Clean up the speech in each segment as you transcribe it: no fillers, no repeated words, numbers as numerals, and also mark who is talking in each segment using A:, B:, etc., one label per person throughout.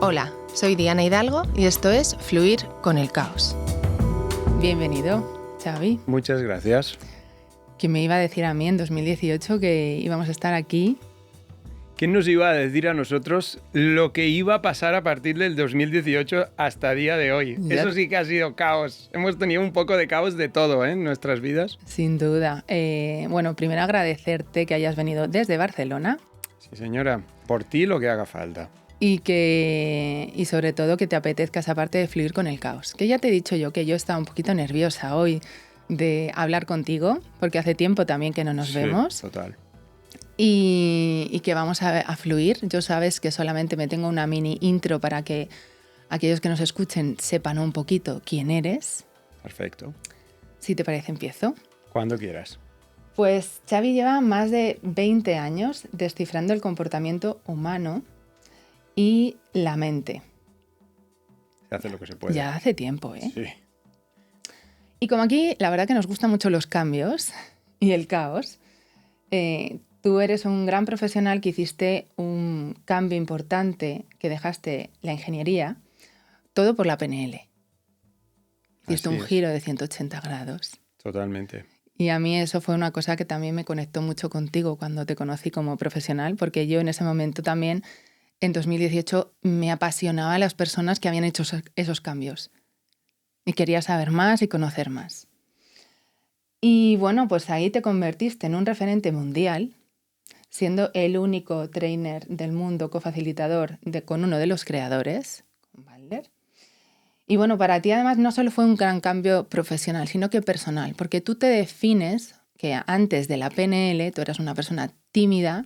A: Hola, soy Diana Hidalgo y esto es Fluir con el Caos. Bienvenido, Xavi.
B: Muchas gracias.
A: ¿Quién me iba a decir a mí en 2018 que íbamos a estar aquí?
B: ¿Quién nos iba a decir a nosotros lo que iba a pasar a partir del 2018 hasta el día de hoy?
A: Ya.
B: Eso sí que ha sido caos. Hemos tenido un poco de caos de todo, en nuestras vidas.
A: Sin duda. Bueno, primero agradecerte que hayas venido desde Barcelona.
B: Sí, señora. Por ti lo que haga falta.
A: Y sobre todo que te apetezca esa parte de fluir con el caos. Que ya te he dicho yo que yo estaba un poquito nerviosa hoy de hablar contigo, porque hace tiempo también que no nos vemos.
B: Total.
A: Y que vamos a fluir. Yo sabes que solamente me tengo una mini intro para que aquellos que nos escuchen sepan un poquito quién eres.
B: Perfecto.
A: Si te parece, empiezo.
B: Cuando quieras.
A: Pues Xavi lleva más de 20 años descifrando el comportamiento humano y la mente.
B: Se hace lo que se puede.
A: Ya hace tiempo, ¿eh?
B: Sí.
A: Y como aquí la verdad que nos gustan mucho los cambios y el caos, tú eres un gran profesional que hiciste un cambio importante, que dejaste la ingeniería, todo por la PNL. Hiciste un giro de 180 grados.
B: Totalmente.
A: Y a mí eso fue una cosa que también me conectó mucho contigo cuando te conocí como profesional, porque yo en ese momento también, en 2018, me apasionaba las personas que habían hecho esos cambios. Y quería saber más y conocer más. Y bueno, pues ahí te convertiste en un referente mundial, siendo el único trainer del mundo cofacilitador con uno de los creadores, con Balder. Y bueno, para ti además no solo fue un gran cambio profesional, sino que personal, porque tú te defines que antes de la PNL tú eras una persona tímida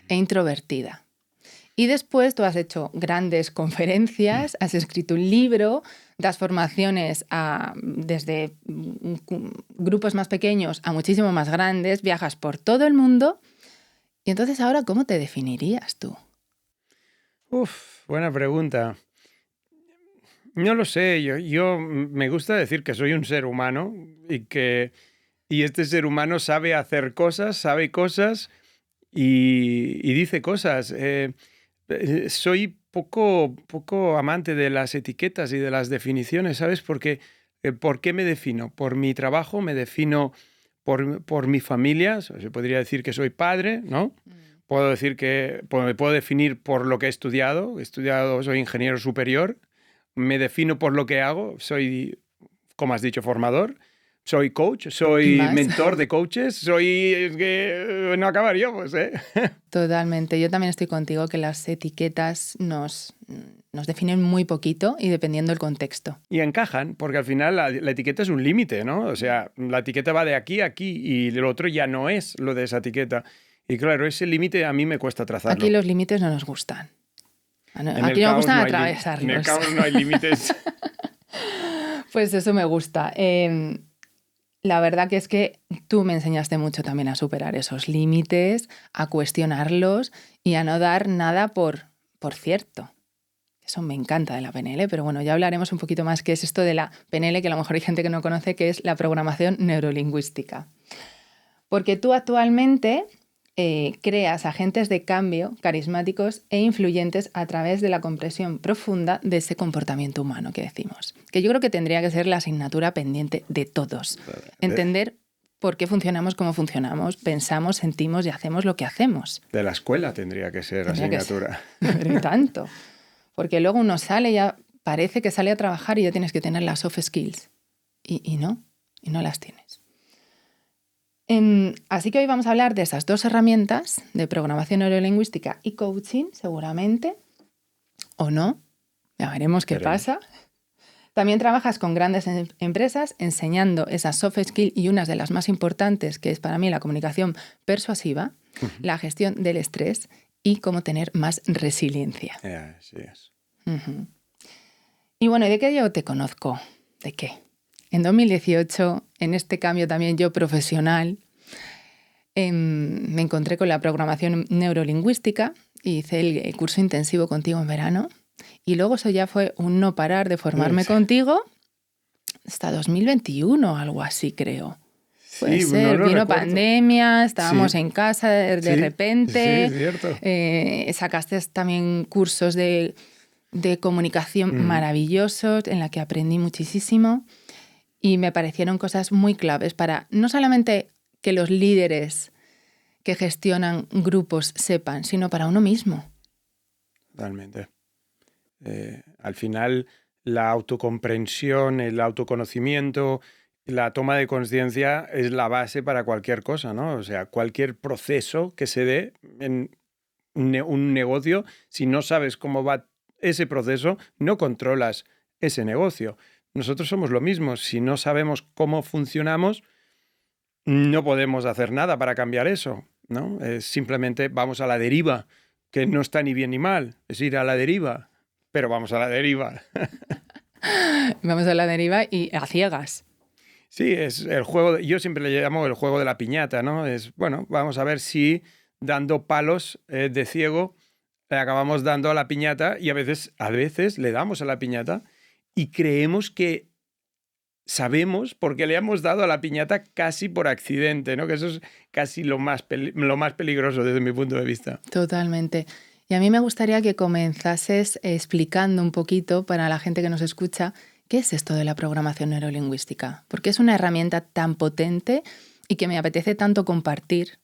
A: e introvertida. Y después tú has hecho grandes conferencias, has escrito un libro, das formaciones desde grupos más pequeños a muchísimo más grandes, viajas por todo el mundo. Y entonces ahora, ¿cómo te definirías tú?
B: Buena pregunta. No lo sé, yo me gusta decir que soy un ser humano y este ser humano sabe hacer cosas, sabe cosas y dice cosas. Soy poco amante de las etiquetas y de las definiciones, ¿sabes? Porque, ¿por qué me defino? Por mi trabajo, me defino por mi familia. Se podría decir que soy padre, ¿no? Puedo decir que me puedo definir por lo que he estudiado. Soy ingeniero superior. Me defino por lo que hago. Soy, como has dicho, formador. Soy coach, soy mentor de coaches, es que no acabaríamos, ¿eh?
A: Totalmente. Yo también estoy contigo que las etiquetas nos definen muy poquito y dependiendo del contexto.
B: Y encajan, porque al final la etiqueta es un límite, ¿no? O sea, la etiqueta va de aquí a aquí y lo otro ya no es lo de esa etiqueta. Y claro, ese límite a mí me cuesta trazarlo.
A: Aquí los límites no nos gustan. Aquí no me gustan atravesarlos.
B: En el caos no hay límites.
A: Pues eso me gusta. La verdad que es que tú me enseñaste mucho también a superar esos límites, a cuestionarlos y a no dar nada por cierto. Eso me encanta de la PNL, pero bueno, ya hablaremos un poquito más qué es esto de la PNL, que a lo mejor hay gente que no conoce, que es la programación neurolingüística. Porque tú actualmente creas agentes de cambio carismáticos e influyentes a través de la comprensión profunda de ese comportamiento humano que decimos. Que yo creo que tendría que ser la asignatura pendiente de todos. Entender por qué funcionamos como funcionamos, pensamos, sentimos y hacemos lo que hacemos.
B: De la escuela tendría que ser asignatura.
A: Pero tanto. Porque luego uno sale y ya parece que sale a trabajar y ya tienes que tener las soft skills. Y no las tienes. Así que hoy vamos a hablar de esas dos herramientas de programación neurolingüística y coaching, seguramente, o no, ya veremos qué pasa. También trabajas con grandes empresas enseñando esas soft skills y unas de las más importantes, que es para mí la comunicación persuasiva, la gestión del estrés y cómo tener más resiliencia.
B: Así es.
A: Y bueno, ¿y de qué yo te conozco? ¿De qué? En 2018, en este cambio también yo profesional, me encontré con la programación neurolingüística y hice el curso intensivo contigo en verano. Y luego eso ya fue un no parar de formarme contigo hasta 2021, algo así creo. Puede ser, vino pandemia, estábamos en casa de repente.
B: Sí, es cierto.
A: Sacaste también cursos de de comunicación maravillosos, en la que aprendí muchísimo y me parecieron cosas muy claves para no solamente que los líderes que gestionan grupos sepan, sino para uno mismo.
B: Totalmente. Al final, la autocomprensión, el autoconocimiento, la toma de conciencia es la base para cualquier cosa, ¿no? O sea, cualquier proceso que se dé en un negocio, si no sabes cómo va ese proceso, no controlas ese negocio. Nosotros somos lo mismo. Si no sabemos cómo funcionamos, no podemos hacer nada para cambiar eso, ¿no? Simplemente vamos a la deriva, que no está ni bien ni mal, es ir a la deriva, pero vamos a la deriva.
A: Vamos a la deriva y a ciegas.
B: Sí, es el juego, yo siempre le llamo el juego de la piñata, ¿no? Es, bueno, vamos a ver si dando palos de ciego le acabamos dando a la piñata y a veces le damos a la piñata y creemos que sabemos por qué le hemos dado a la piñata casi por accidente, ¿no? Que eso es casi lo más peligroso desde mi punto de vista.
A: Totalmente. Y a mí me gustaría que comenzases explicando un poquito para la gente que nos escucha qué es esto de la programación neurolingüística, porque es una herramienta tan potente y que me apetece tanto compartir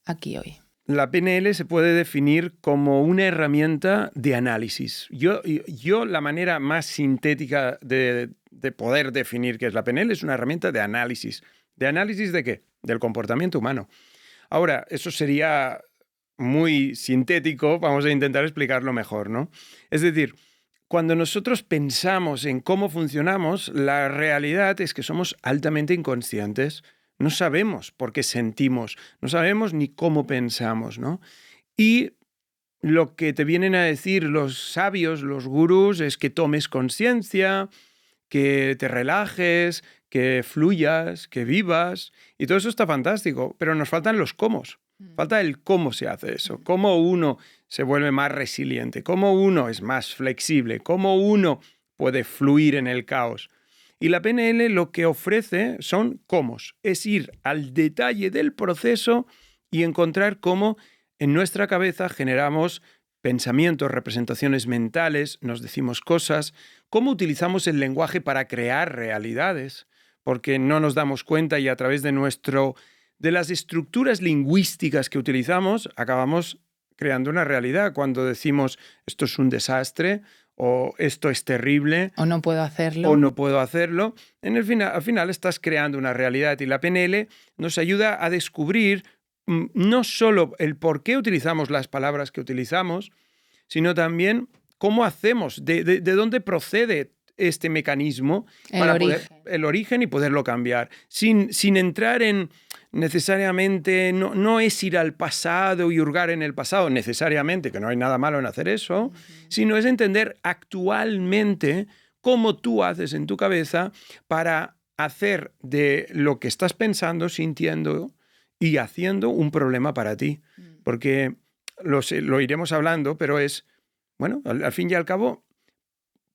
A: aquí hoy.
B: La PNL se puede definir como una herramienta de análisis. Yo la manera más sintética de poder definir qué es la PNL es una herramienta de análisis. ¿De análisis de qué? Del comportamiento humano. Ahora, eso sería muy sintético, vamos a intentar explicarlo mejor, ¿no? Es decir, cuando nosotros pensamos en cómo funcionamos, la realidad es que somos altamente inconscientes. No sabemos por qué sentimos, no sabemos ni cómo pensamos, ¿no? Y lo que te vienen a decir los sabios, los gurús, es que tomes conciencia, que te relajes, que fluyas, que vivas, y todo eso está fantástico, pero nos faltan los cómo. Falta el cómo se hace eso, cómo uno se vuelve más resiliente, cómo uno es más flexible, cómo uno puede fluir en el caos. Y la PNL lo que ofrece son cómo, es ir al detalle del proceso y encontrar cómo en nuestra cabeza generamos pensamientos, representaciones mentales, nos decimos cosas, cómo utilizamos el lenguaje para crear realidades, porque no nos damos cuenta y a través de las estructuras lingüísticas que utilizamos acabamos creando una realidad. Cuando decimos esto es un desastre, o esto es terrible,
A: o no puedo hacerlo,
B: al final estás creando una realidad y la PNL nos ayuda a descubrir no solo el por qué utilizamos las palabras que utilizamos, sino también cómo hacemos, de dónde procede este mecanismo el origen y poderlo cambiar, sin entrar en necesariamente, no es ir al pasado y hurgar en el pasado necesariamente, que no hay nada malo en hacer eso, sino es entender actualmente cómo tú haces en tu cabeza para hacer de lo que estás pensando, sintiendo y haciendo un problema para ti. Porque lo iremos hablando, pero es, bueno, al fin y al cabo,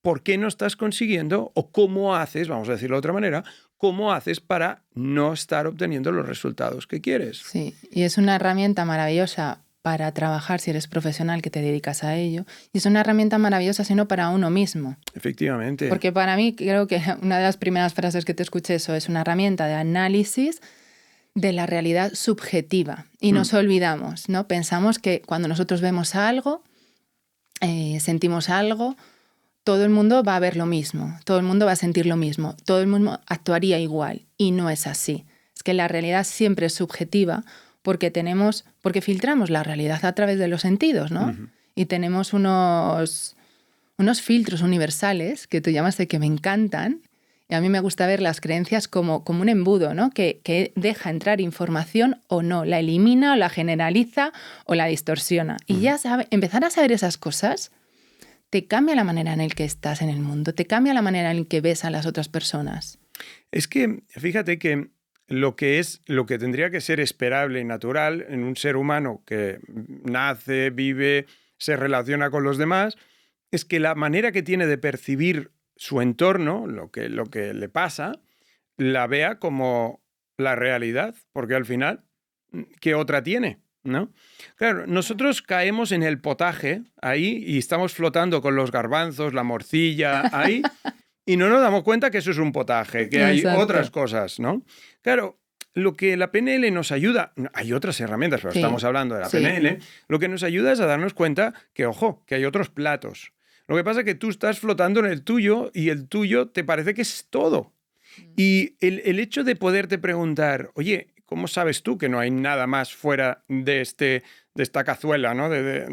B: ¿por qué no estás consiguiendo o cómo haces, vamos a decirlo de otra manera, cómo haces para no estar obteniendo los resultados que quieres?
A: Sí, y es una herramienta maravillosa para trabajar si eres profesional que te dedicas a ello. Y es una herramienta maravillosa sino para uno mismo.
B: Efectivamente.
A: Porque para mí creo que una de las primeras frases que te escuché eso es una herramienta de análisis de la realidad subjetiva. Y nos olvidamos, ¿no? Pensamos que cuando nosotros vemos algo, sentimos algo, todo el mundo va a ver lo mismo, todo el mundo va a sentir lo mismo, todo el mundo actuaría igual. Y no es así. Es que la realidad siempre es subjetiva porque filtramos la realidad a través de los sentidos, ¿no? Uh-huh. Y tenemos unos filtros universales que tú llamaste que me encantan. Y a mí me gusta ver las creencias como un embudo, ¿no? Que deja entrar información o no, la elimina o la generaliza o la distorsiona. Y ya empezar a saber esas cosas te cambia la manera en la que estás en el mundo, te cambia la manera en la que ves a las otras personas.
B: Es que, fíjate que lo que tendría que ser esperable y natural en un ser humano que nace, vive, se relaciona con los demás, es que la manera que tiene de percibir su entorno, lo que le pasa, la vea como la realidad, porque al final, ¿qué otra tiene? ¿no? Claro, nosotros caemos en el potaje ahí y estamos flotando con los garbanzos, la morcilla ahí y no nos damos cuenta que eso es un potaje, que hay
A: Exacto.
B: otras cosas, ¿no? Claro, lo que la PNL nos ayuda, hay otras herramientas, pero
A: Sí,
B: estamos hablando de la
A: sí.
B: PNL, lo que nos ayuda es a darnos cuenta que, ojo, que hay otros platos. Lo que pasa es que tú estás flotando en el tuyo y el tuyo te parece que es todo. Y el hecho de poderte preguntar, oye, ¿cómo sabes tú que no hay nada más fuera de esta cazuela, ¿no? De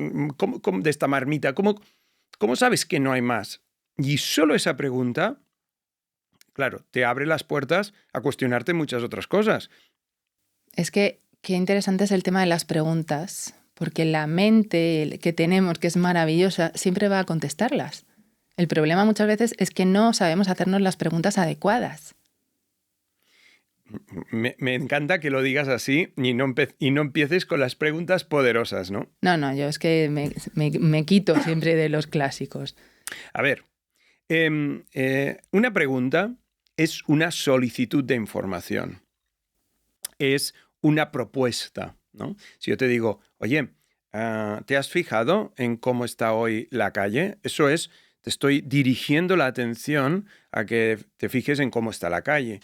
B: esta marmita? ¿Cómo sabes que no hay más? Y solo esa pregunta, claro, te abre las puertas a cuestionarte muchas otras cosas.
A: Es que qué interesante es el tema de las preguntas, porque la mente que tenemos, que es maravillosa, siempre va a contestarlas. El problema muchas veces es que no sabemos hacernos las preguntas adecuadas.
B: Me encanta que lo digas así y no empieces con las preguntas poderosas, ¿no?
A: No, yo es que me quito siempre de los clásicos.
B: A ver, una pregunta es una solicitud de información. Es una propuesta, ¿no? Si yo te digo, oye, ¿te has fijado en cómo está hoy la calle? Eso es, te estoy dirigiendo la atención a que te fijes en cómo está la calle.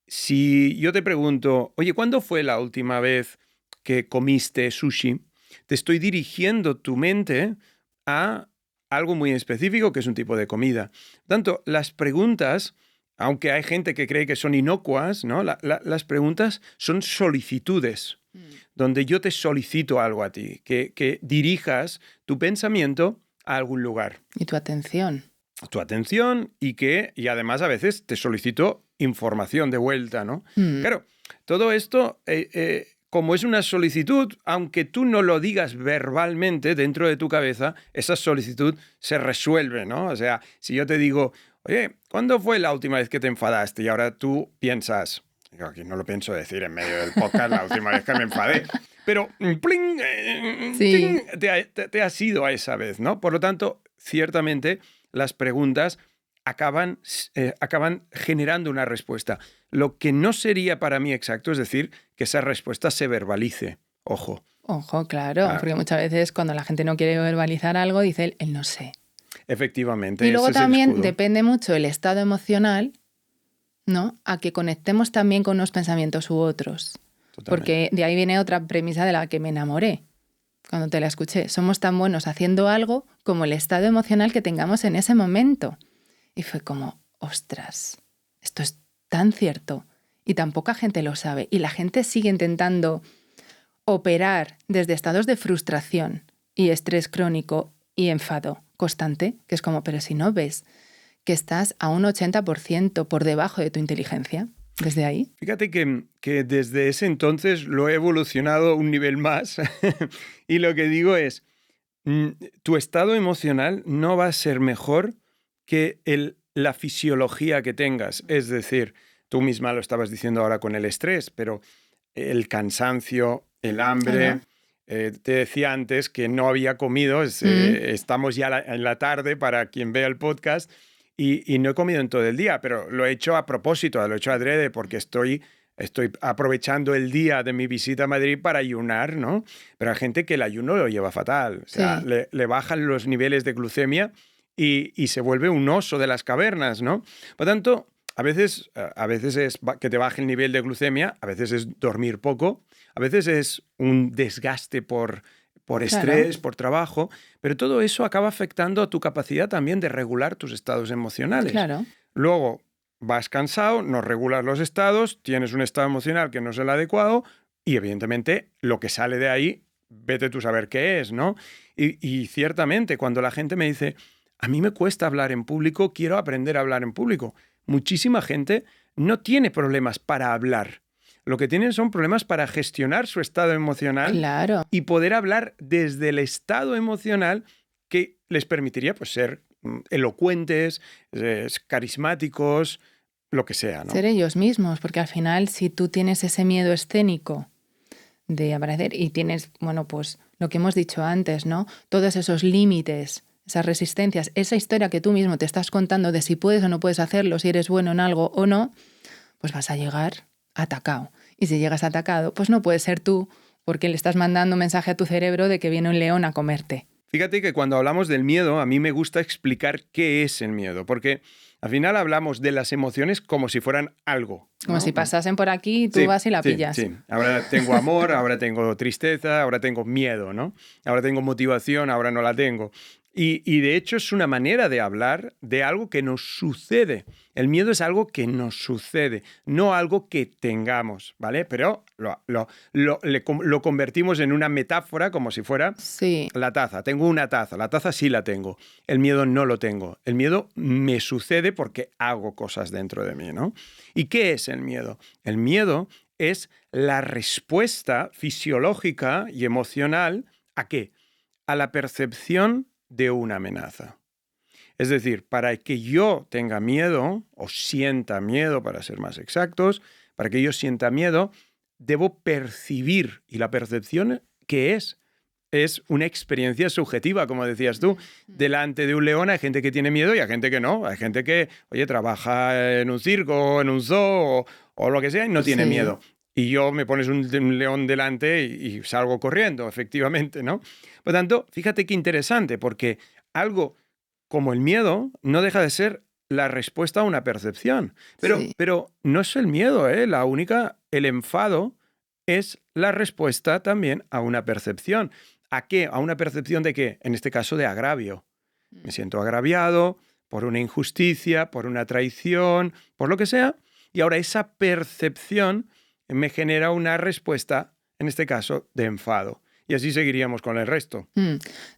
B: Si yo te pregunto, oye, ¿cuándo fue la última vez que comiste sushi? Te estoy dirigiendo tu mente a algo muy específico que es un tipo de comida. Por tanto, las preguntas, aunque hay gente que cree que son inocuas, ¿no? Las preguntas son solicitudes, donde yo te solicito algo a ti, que dirijas tu pensamiento a algún lugar.
A: Y tu atención.
B: Tu atención y además a veces te solicito información de vuelta, ¿no? Claro, todo esto, como es una solicitud, aunque tú no lo digas verbalmente dentro de tu cabeza, esa solicitud se resuelve, ¿no? O sea, si yo te digo, oye, ¿cuándo fue la última vez que te enfadaste? Y ahora tú piensas, digo, aquí no lo pienso decir en medio del podcast la última vez que me enfadé, pero pling,
A: Sí.
B: te has ido a esa vez, ¿no? Por lo tanto, ciertamente las preguntas acaban generando una respuesta. Lo que no sería para mí exacto es decir que esa respuesta se verbalice. Ojo.
A: Ojo, claro, porque muchas veces cuando la gente no quiere verbalizar algo, dice el no sé.
B: Efectivamente.
A: Y luego
B: ese es el
A: también
B: escudo.
A: depende mucho el estado emocional, ¿no? A que conectemos también con unos pensamientos u otros.
B: Totalmente.
A: Porque de ahí viene otra premisa de la que me enamoré cuando te la escuché. Somos tan buenos haciendo algo como el estado emocional que tengamos en ese momento. Y fue como, ostras, esto es tan cierto. Y tan poca gente lo sabe. Y la gente sigue intentando operar desde estados de frustración y estrés crónico y enfado constante, que es como, pero si no ves que estás a un 80% por debajo de tu inteligencia, desde ahí.
B: Fíjate que desde ese entonces lo he evolucionado un nivel más y lo que digo es, tu estado emocional no va a ser mejor que la fisiología que tengas. Es decir, tú misma lo estabas diciendo ahora con el estrés, pero el cansancio, el hambre. Te decía antes que no había comido, estamos ya en la tarde para quien vea el podcast y no he comido en todo el día, pero lo he hecho a propósito, lo he hecho adrede porque estoy aprovechando el día de mi visita a Madrid para ayunar, ¿no? Pero hay gente que el ayuno lo lleva fatal, o sea,
A: Sí.
B: le bajan los niveles de glucemia y se vuelve un oso de las cavernas, ¿no? Por tanto, a veces es que te baje el nivel de glucemia, a veces es dormir poco, a veces es un desgaste por estrés, por trabajo, pero todo eso acaba afectando a tu capacidad también de regular tus estados emocionales.
A: Claro.
B: Luego vas cansado, no regulas los estados, tienes un estado emocional que no es el adecuado y evidentemente lo que sale de ahí, vete tú a saber qué es, ¿no? Y ciertamente cuando la gente me dice, a mí me cuesta hablar en público, quiero aprender a hablar en público. Muchísima gente no tiene problemas para hablar. Lo que tienen son problemas para gestionar su estado emocional
A: Claro.
B: y poder hablar desde el estado emocional que les permitiría pues, ser elocuentes, carismáticos, lo que sea, ¿no?
A: Ser ellos mismos, porque al final si tú tienes ese miedo escénico de aparecer y tienes, bueno, pues lo que hemos dicho antes, ¿no? Todos esos límites, esas resistencias, esa historia que tú mismo te estás contando de si puedes o no puedes hacerlo, si eres bueno en algo o no, pues vas a llegar atacado. Y si llegas atacado, pues no puedes ser tú porque le estás mandando un mensaje a tu cerebro de que viene un león a comerte.
B: Fíjate que cuando hablamos del miedo, a mí me gusta explicar qué es el miedo, porque al final hablamos de las emociones como si fueran algo, ¿no?
A: Como si pasasen por aquí y tú
B: Sí,
A: vas y la
B: sí,
A: pillas.
B: sí. Ahora tengo amor, ahora tengo tristeza, ahora tengo miedo, ¿no? Ahora tengo motivación, ahora no la tengo. Y de hecho es una manera de hablar de algo que nos sucede. El miedo es algo que nos sucede, no algo que tengamos, ¿vale? Pero lo convertimos en una metáfora como si fuera
A: Sí.
B: la taza. Tengo una taza, la taza sí la tengo. El miedo no lo tengo. El miedo me sucede porque hago cosas dentro de mí, ¿no? ¿Y qué es el miedo? El miedo es la respuesta fisiológica y emocional ¿a qué? A la percepción de una amenaza. Es decir, para que yo tenga miedo, o sienta miedo, para ser más exactos, para que yo sienta miedo, debo percibir. ¿Y la percepción qué es? Es una experiencia subjetiva, como decías tú. Delante de un león hay gente que tiene miedo y hay gente que no. Hay gente que, oye, trabaja en un circo, en un zoo o lo que sea y no tiene miedo. Y yo me pones un león delante y salgo corriendo, efectivamente, ¿no? Por tanto, fíjate qué interesante, porque algo como el miedo no deja de ser la respuesta a una percepción. Pero no es el miedo, ¿eh? El enfado es la respuesta también a una percepción. ¿A qué? ¿A una percepción de qué? En este caso de agravio. Me siento agraviado por una injusticia, por una traición, por lo que sea, y ahora esa percepción me genera una respuesta, en este caso, de enfado. Y así seguiríamos con el resto.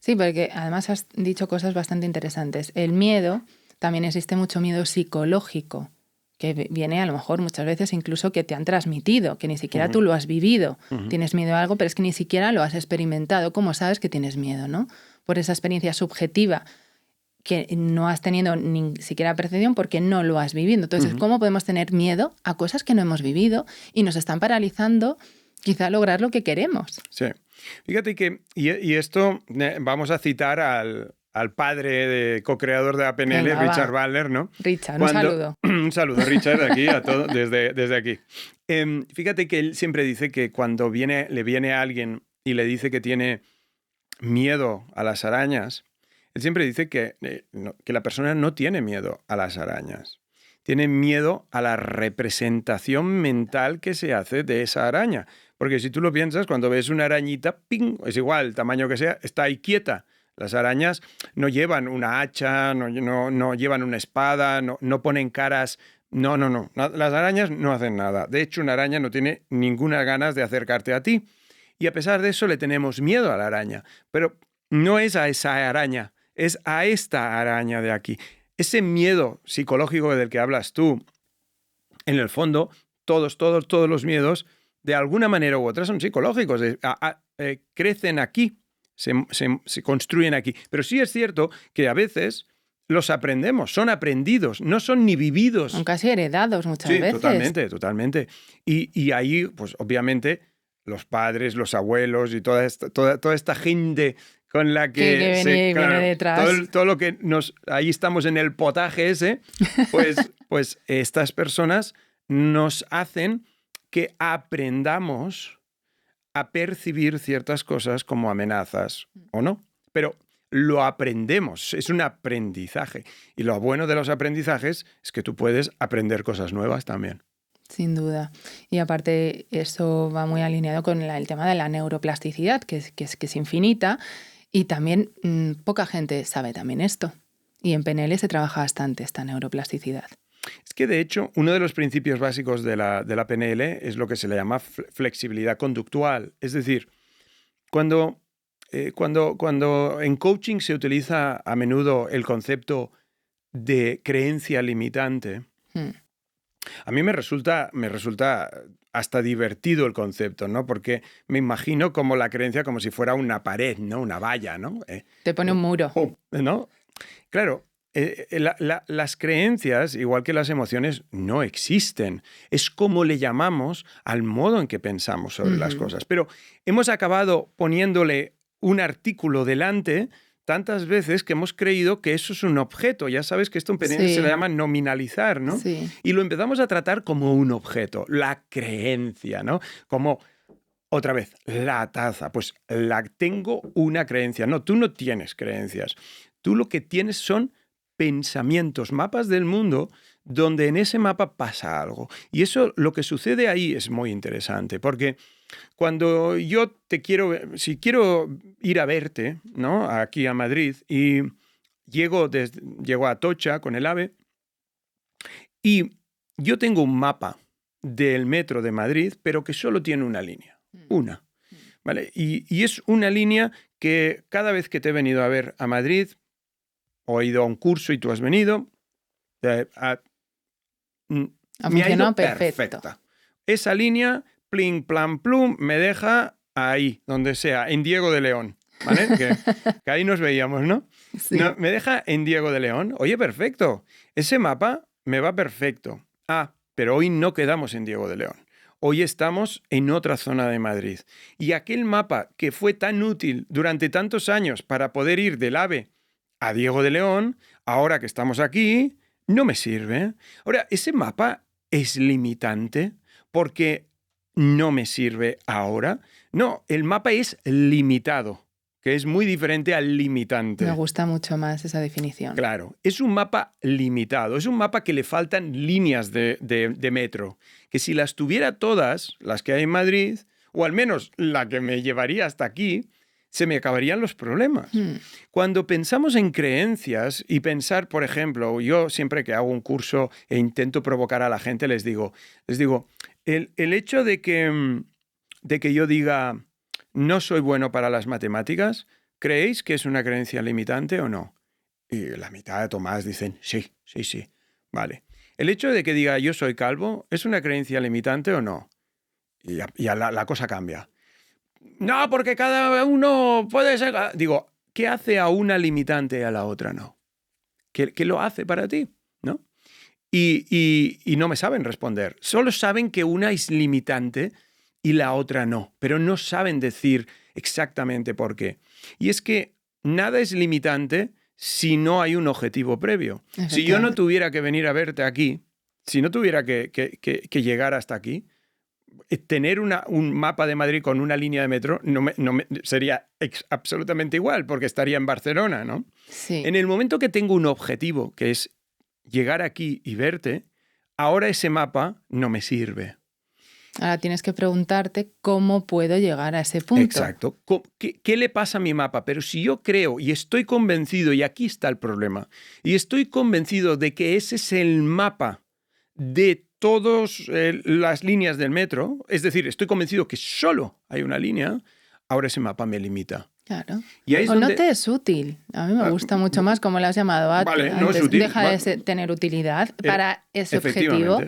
A: Sí, porque además has dicho cosas bastante interesantes. El miedo, también existe mucho miedo psicológico, que viene a lo mejor muchas veces incluso que te han transmitido, que ni siquiera tú lo has vivido. Tienes miedo a algo, pero es que ni siquiera lo has experimentado. ¿Cómo sabes que tienes miedo, no? Por esa experiencia subjetiva que no has tenido ni siquiera percepción porque no lo has vivido. Entonces, ¿cómo podemos tener miedo a cosas que no hemos vivido y nos están paralizando quizá lograr lo que queremos?
B: Sí. Fíjate que, y esto vamos a citar al padre co-creador de la PNL,
A: Venga,
B: Richard Bandler, ¿no?
A: Richard, un saludo.
B: Un saludo, Richard, aquí a todos desde aquí. Fíjate que él siempre dice que cuando le viene a alguien y le dice que tiene miedo a las arañas, él siempre dice que la persona no tiene miedo a las arañas. Tiene miedo a la representación mental que se hace de esa araña. Porque si tú lo piensas, cuando ves una arañita, ¡ping!, es igual, el tamaño que sea, está ahí quieta. Las arañas no llevan una hacha, no llevan una espada, no ponen caras. No. Las arañas no hacen nada. De hecho, una araña no tiene ninguna ganas de acercarte a ti. Y a pesar de eso le tenemos miedo a la araña. Pero no es a esa araña, es a esta araña de aquí. Ese miedo psicológico del que hablas tú, en el fondo, todos los miedos, de alguna manera u otra, son psicológicos. Crecen aquí, se construyen aquí. Pero sí es cierto que a veces los aprendemos, son aprendidos, no son ni vividos.
A: Son casi heredados muchas veces.
B: Sí, totalmente. Y ahí, pues obviamente, los padres, los abuelos y toda esta gente con la que
A: viene detrás.
B: Todo lo que ahí estamos en el potaje ese, pues estas personas nos hacen que aprendamos a percibir ciertas cosas como amenazas o no. Pero lo aprendemos, es un aprendizaje. Y lo bueno de los aprendizajes es que tú puedes aprender cosas nuevas también.
A: Sin duda. Y aparte, eso va muy alineado con el tema de la neuroplasticidad, que es infinita. Y también poca gente sabe también esto. Y en PNL se trabaja bastante esta neuroplasticidad.
B: Es que, de hecho, uno de los principios básicos de la PNL es lo que se le llama flexibilidad conductual. Es decir, cuando en coaching se utiliza a menudo el concepto de creencia limitante, a mí me resulta hasta divertido el concepto, ¿no? Porque me imagino como la creencia como si fuera una pared, ¿no? Una valla, ¿no?
A: Te pone un muro.
B: ¿No? Claro, las creencias, igual que las emociones, no existen. Es como le llamamos al modo en que pensamos sobre las cosas. Pero hemos acabado poniéndole un artículo delante tantas veces que hemos creído que eso es un objeto. Ya sabes que esto en PNL se le llama nominalizar, ¿no?
A: Sí.
B: Y lo empezamos a tratar como un objeto, la creencia, ¿no? Como Otra vez, la taza. Pues tengo una creencia. No, tú no tienes creencias. Tú lo que tienes son pensamientos, mapas del mundo, donde en ese mapa pasa algo. Y eso, lo que sucede ahí es muy interesante, porque cuando yo si quiero ir a verte, ¿no? Aquí a Madrid, y llego a Atocha con el AVE, y yo tengo un mapa del metro de Madrid, pero que solo tiene una línea. Una. ¿Vale? Y es una línea que cada vez que te he venido a ver a Madrid, o he ido a un curso y tú has venido, me ha ido perfecta. Esa línea, pling, plan, plum, me deja ahí, donde sea, en Diego de León. ¿Vale? Que ahí nos veíamos, ¿no?
A: Sí.
B: No, me deja en Diego de León. Oye, perfecto. Ese mapa me va perfecto. Pero hoy no quedamos en Diego de León. Hoy estamos en otra zona de Madrid. Y aquel mapa que fue tan útil durante tantos años para poder ir del AVE a Diego de León, ahora que estamos aquí, no me sirve. Ahora, ese mapa es limitante porque no me sirve ahora. No, el mapa es limitado, que es muy diferente al limitante.
A: Me gusta mucho más esa definición.
B: Claro, es un mapa limitado, es un mapa que le faltan líneas de metro, que si las tuviera todas, las que hay en Madrid, o al menos la que me llevaría hasta aquí, se me acabarían los problemas. Cuando pensamos en creencias y pensar, por ejemplo, yo siempre que hago un curso e intento provocar a la gente, les digo, el hecho de que yo diga no soy bueno para las matemáticas, ¿creéis que es una creencia limitante o no? Y la mitad de Tomás dicen sí. Vale. El hecho de que diga yo soy calvo, ¿es una creencia limitante o no? Y ya la cosa cambia. No, porque cada uno puede ser... Digo, ¿qué hace a una limitante y a la otra no? ¿Qué lo hace para ti? ¿No? Y no me saben responder. Solo saben que una es limitante y la otra no, pero no saben decir exactamente por qué. Y es que nada es limitante si no hay un objetivo previo. Si yo no tuviera que venir a verte aquí, si no tuviera que llegar hasta aquí, tener un mapa de Madrid con una línea de metro sería absolutamente igual, porque estaría en Barcelona, ¿no?
A: Sí.
B: En el momento que tengo un objetivo, que es llegar aquí y verte, ahora ese mapa no me sirve.
A: Ahora tienes que preguntarte cómo puedo llegar a ese punto.
B: Exacto. ¿Qué le pasa a mi mapa? Pero si yo creo y estoy convencido, y aquí está el problema, y estoy convencido de que ese es el mapa de todas las líneas del metro, es decir, estoy convencido que solo hay una línea, ahora ese mapa me limita.
A: Claro.
B: Y ahí es
A: no te es útil. A mí me gusta mucho más, como lo has llamado antes.
B: No es útil.
A: Deja de tener utilidad para ese objetivo.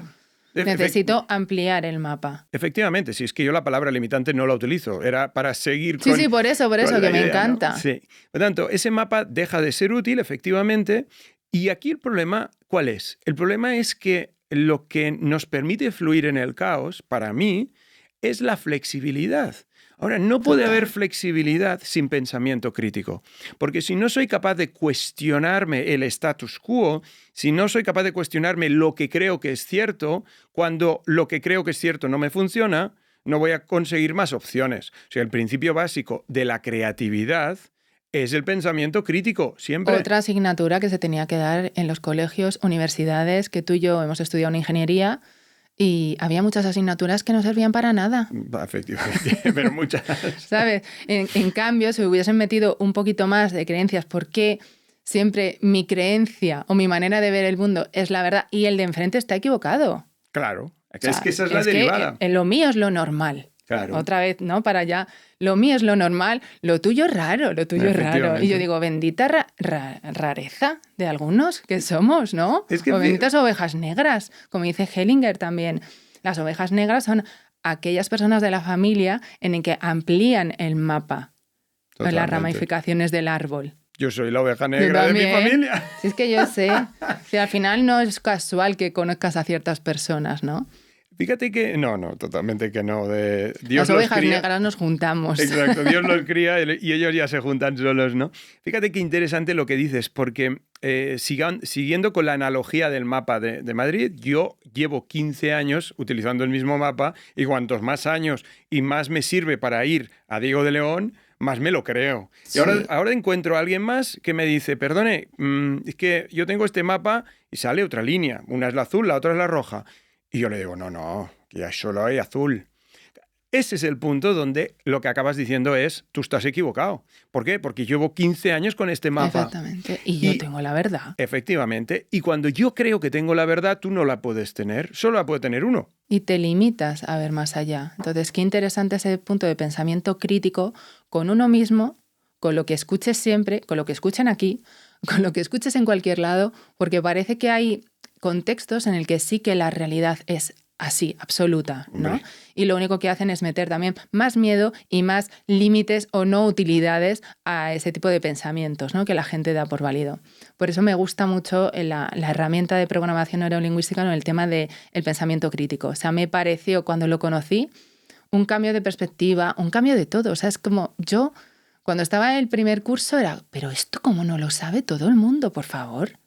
A: Necesito ampliar el mapa.
B: Efectivamente, si es que yo la palabra limitante no la utilizo, era para seguir con...
A: Sí, por eso que me encanta.
B: ¿No? Sí. Por tanto, ese mapa deja de ser útil, efectivamente, y aquí el problema, ¿cuál es? El problema es que lo que nos permite fluir en el caos, para mí, es la flexibilidad. Ahora, no puede haber flexibilidad sin pensamiento crítico, porque si no soy capaz de cuestionarme el status quo, si no soy capaz de cuestionarme lo que creo que es cierto, cuando lo que creo que es cierto no me funciona, no voy a conseguir más opciones. O sea, el principio básico de la creatividad es el pensamiento crítico, siempre.
A: Otra asignatura que se tenía que dar en los colegios, universidades, que tú y yo hemos estudiado una ingeniería, y había muchas asignaturas que no servían para nada.
B: Efectivamente, pero muchas.
A: ¿Sabes? En cambio, si hubiesen metido un poquito más de creencias, ¿por qué siempre mi creencia o mi manera de ver el mundo es la verdad y el de enfrente está equivocado?
B: Claro, es que esa es la derivada.
A: Lo mío es lo normal.
B: Claro.
A: Otra vez, ¿no? Para allá. Lo mío es lo normal, lo tuyo es raro, lo tuyo es raro. Y yo digo, bendita rareza de algunos que somos, ¿no? O benditas ovejas negras, como dice Hellinger también. Las ovejas negras son aquellas personas de la familia en el que amplían el mapa, las ramificaciones del árbol.
B: Yo soy la oveja negra de mi familia.
A: Si es que yo sé. Si al final no es casual que conozcas a ciertas personas, ¿no?
B: Fíjate que... No, totalmente que no.
A: Dios las ovejas negras nos juntamos.
B: Exacto, Dios los cría y ellos ya se juntan solos, ¿no? Fíjate qué interesante lo que dices, porque siguiendo con la analogía del mapa de Madrid, yo llevo 15 años utilizando el mismo mapa y cuantos más años y más me sirve para ir a Diego de León, más me lo creo.
A: Sí.
B: Y ahora encuentro a alguien más que me dice, perdone, es que yo tengo este mapa y sale otra línea. Una es la azul, la otra es la roja. Y yo le digo, no, que ya solo hay azul. Ese es el punto donde lo que acabas diciendo es, tú estás equivocado. ¿Por qué? Porque llevo 15 años con este mapa.
A: Exactamente. Y yo tengo la verdad.
B: Efectivamente. Y cuando yo creo que tengo la verdad, tú no la puedes tener. Solo la puede tener uno.
A: Y te limitas a ver más allá. Entonces, qué interesante ese punto de pensamiento crítico con uno mismo, con lo que escuches siempre, con lo que escuchen aquí, con lo que escuches en cualquier lado, porque parece que hay contextos en el que sí que la realidad es así, absoluta, ¿no?
B: Hombre.
A: Y lo único que hacen es meter también más miedo y más límites o no utilidades a ese tipo de pensamientos, ¿no? Que la gente da por válido. Por eso me gusta mucho la herramienta de programación neurolingüística en el tema del pensamiento crítico. O sea, me pareció cuando lo conocí un cambio de perspectiva, un cambio de todo. O sea, es como yo, cuando estaba en el primer curso era, pero esto cómo no lo sabe todo el mundo, por favor.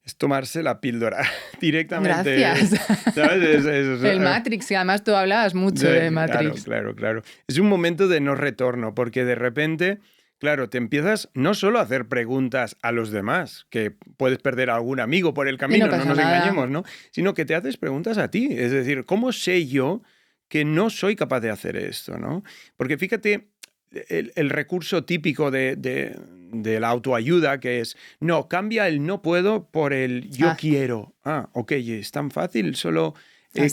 B: Es tomarse la píldora directamente.
A: Gracias.
B: ¿Sabes?
A: El Matrix, que además tú hablabas mucho de Matrix.
B: Claro. Es un momento de no retorno, porque de repente, claro, te empiezas no solo a hacer preguntas a los demás, que puedes perder a algún amigo por el camino, no nos engañemos, ¿no? Sino que te haces preguntas a ti. Es decir, ¿cómo sé yo que no soy capaz de hacer esto, ¿no? Porque fíjate, el recurso típico de la autoayuda, que es, no, cambia el no puedo por el yo quiero. Ah, ok, es tan fácil solo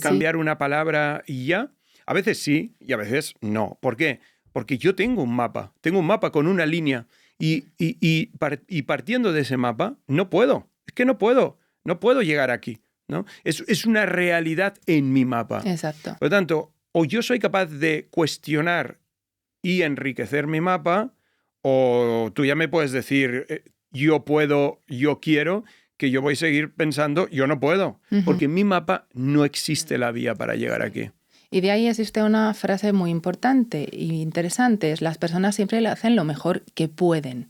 B: cambiar una palabra y ya. A veces sí y a veces no. ¿Por qué? Porque yo tengo un mapa con una línea y partiendo de ese mapa no puedo. Es que no puedo llegar aquí, ¿no? Es una realidad en mi mapa.
A: Exacto.
B: Por lo tanto, o yo soy capaz de cuestionar y enriquecer mi mapa, o tú ya me puedes decir, yo puedo, yo quiero, que yo voy a seguir pensando, yo no puedo, porque en mi mapa no existe la vía para llegar aquí.
A: Y de ahí existe una frase muy importante e interesante, es las personas siempre le hacen lo mejor que pueden.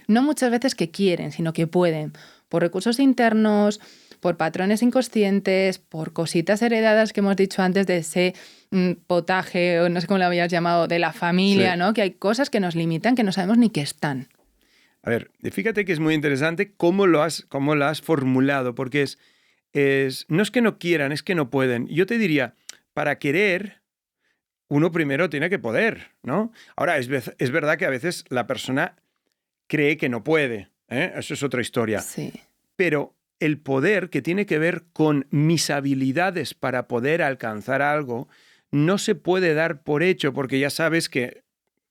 A: No muchas veces que quieren, sino que pueden, por recursos internos, por patrones inconscientes, por cositas heredadas que hemos dicho antes de ese potaje, o no sé cómo lo habías llamado, de la familia, sí, ¿no? Que hay cosas que nos limitan, que no sabemos ni que están.
B: A ver, fíjate que es muy interesante cómo lo has formulado, porque no es que no quieran, es que no pueden. Yo te diría, para querer, uno primero tiene que poder, ¿no? Ahora, es verdad que a veces la persona cree que no puede, ¿eh? Eso es otra historia.
A: Sí.
B: Pero el poder, que tiene que ver con mis habilidades para poder alcanzar algo, no se puede dar por hecho, porque ya sabes que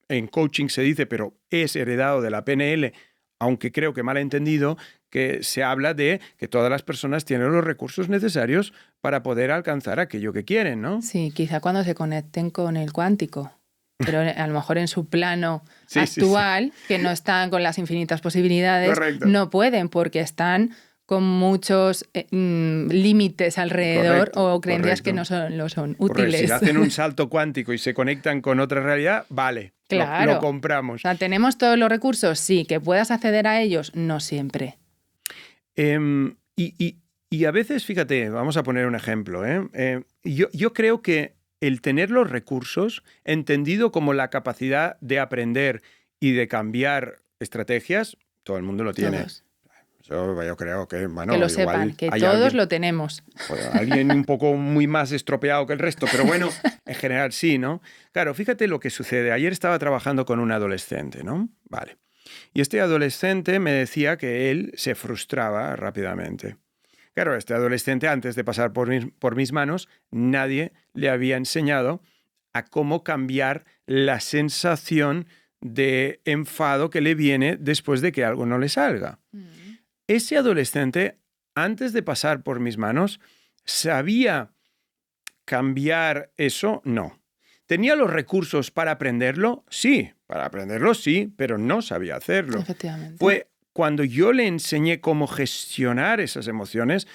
B: en coaching se dice, pero es heredado de la PNL, aunque creo que mal entendido, que se habla de que todas las personas tienen los recursos necesarios para poder alcanzar aquello que quieren, ¿no?
A: Sí, quizá cuando se conecten con el cuántico, pero a lo mejor en su plano actual, que no están con las infinitas posibilidades,
B: correcto,
A: no pueden porque están con muchos límites alrededor, correcto, o creencias que no son útiles.
B: Si hacen un salto cuántico y se conectan con otra realidad, vale,
A: claro,
B: lo compramos.
A: O sea, ¿tenemos todos los recursos? Sí. ¿Que puedas acceder a ellos? No siempre.
B: Y a veces, fíjate, vamos a poner un ejemplo. Yo creo que el tener los recursos, entendido como la capacidad de aprender y de cambiar estrategias, todo el mundo lo tiene.
A: Todos.
B: Yo creo que, bueno,
A: que lo sepan, que todos lo tenemos.
B: Alguien un poco muy más estropeado que el resto, pero bueno, en general sí, ¿no? Claro, fíjate lo que sucede. Ayer estaba trabajando con un adolescente, ¿no? Vale. Y este adolescente me decía que él se frustraba rápidamente. Claro, este adolescente, antes de pasar por mis manos, nadie le había enseñado a cómo cambiar la sensación de enfado que le viene después de que algo no le salga. Ese adolescente, antes de pasar por mis manos, ¿sabía cambiar eso? No. ¿Tenía los recursos para aprenderlo? Sí, para aprenderlo sí, pero no sabía hacerlo.
A: Efectivamente.
B: Fue cuando yo le enseñé cómo gestionar esas emociones,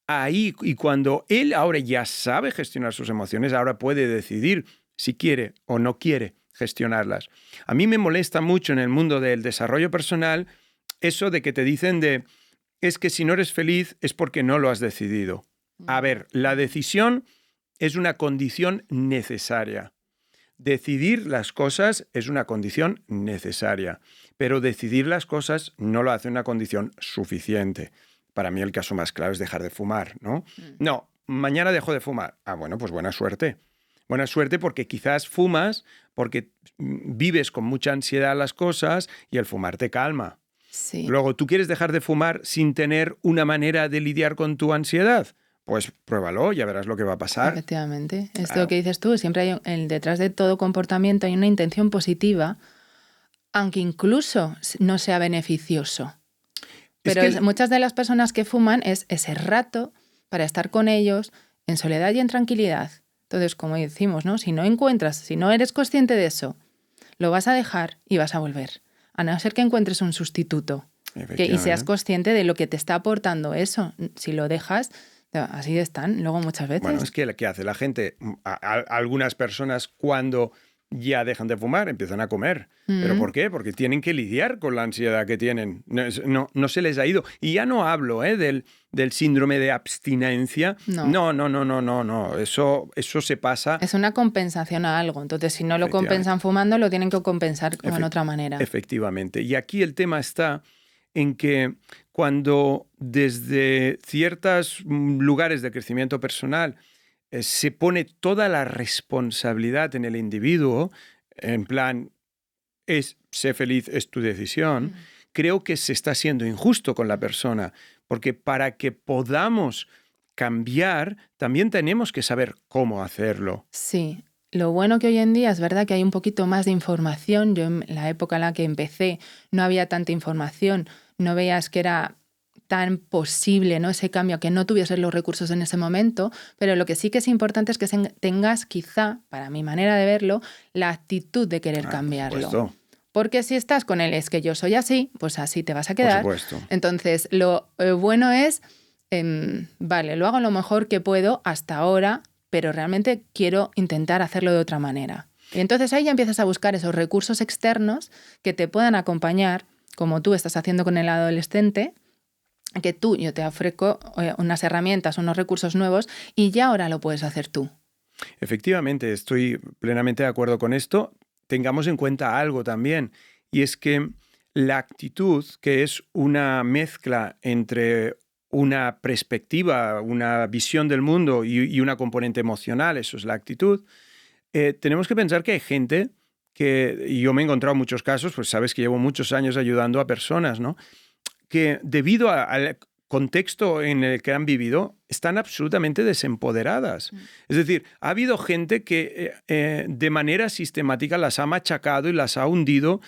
B: ahí, y cuando él ahora ya sabe gestionar sus emociones, ahora puede decidir si quiere o no quiere gestionarlas. A mí me molesta mucho en el mundo del desarrollo personal eso de que te dicen es que si no eres feliz es porque no lo has decidido. A ver, la decisión es una condición necesaria. Decidir las cosas es una condición necesaria, pero decidir las cosas no lo hace una condición suficiente. Para mí el caso más claro es dejar de fumar, ¿no? No, mañana dejo de fumar. Ah, bueno, pues buena suerte. Buena suerte porque quizás fumas porque vives con mucha ansiedad las cosas y el fumar te calma.
A: Sí.
B: Luego, ¿tú quieres dejar de fumar sin tener una manera de lidiar con tu ansiedad? Pues pruébalo, ya verás lo que va a pasar.
A: Efectivamente. Esto que dices tú, siempre hay detrás de todo comportamiento hay una intención positiva, aunque incluso no sea beneficioso. Pero muchas de las personas que fuman es ese rato para estar con ellos en soledad y en tranquilidad. Entonces, como decimos, ¿no? Si no eres consciente de eso, lo vas a dejar y vas a volver. A no ser que encuentres un sustituto y seas consciente de lo que te está aportando eso. Si lo dejas, así están luego muchas veces.
B: Bueno, es que ¿qué hace la gente? Algunas personas cuando ya dejan de fumar empiezan a comer. ¿Pero por qué? Porque tienen que lidiar con la ansiedad que tienen. No se les ha ido. Y ya no hablo del síndrome de abstinencia. No. Eso se pasa.
A: Es una compensación a algo. Entonces, si no lo compensan fumando, lo tienen que compensar de otra manera.
B: Efectivamente. Y aquí el tema está en que cuando desde ciertos lugares de crecimiento personal se pone toda la responsabilidad en el individuo, en plan, sé feliz, es tu decisión, creo que se está siendo injusto con la persona, porque para que podamos cambiar, también tenemos que saber cómo hacerlo.
A: Sí. Lo bueno que hoy en día es verdad que hay un poquito más de información. Yo en la época en la que empecé no había tanta información, no veías que era tan posible, ¿no? Ese cambio, que no tuvieses los recursos en ese momento, pero lo que sí que es importante es que tengas quizá, para mi manera de verlo, la actitud de querer cambiarlo.
B: Por supuesto.
A: Porque si estás con él, es que yo soy así, pues así te vas a quedar.
B: Por supuesto.
A: Entonces, lo bueno es, vale, lo hago lo mejor que puedo hasta ahora, pero realmente quiero intentar hacerlo de otra manera. Y entonces ahí ya empiezas a buscar esos recursos externos que te puedan acompañar, como tú estás haciendo con el adolescente, que yo te ofrezco unas herramientas, unos recursos nuevos y ya ahora lo puedes hacer tú.
B: Efectivamente, estoy plenamente de acuerdo con esto. Tengamos en cuenta algo también, y es que la actitud, que es una mezcla entre una perspectiva, una visión del mundo y una componente emocional, eso es la actitud, tenemos que pensar que hay gente y yo me he encontrado muchos casos, pues sabes que llevo muchos años ayudando a personas, ¿no?, que debido al contexto en el que han vivido, están absolutamente desempoderadas. Es decir, ha habido gente que de manera sistemática las ha machacado y las ha hundido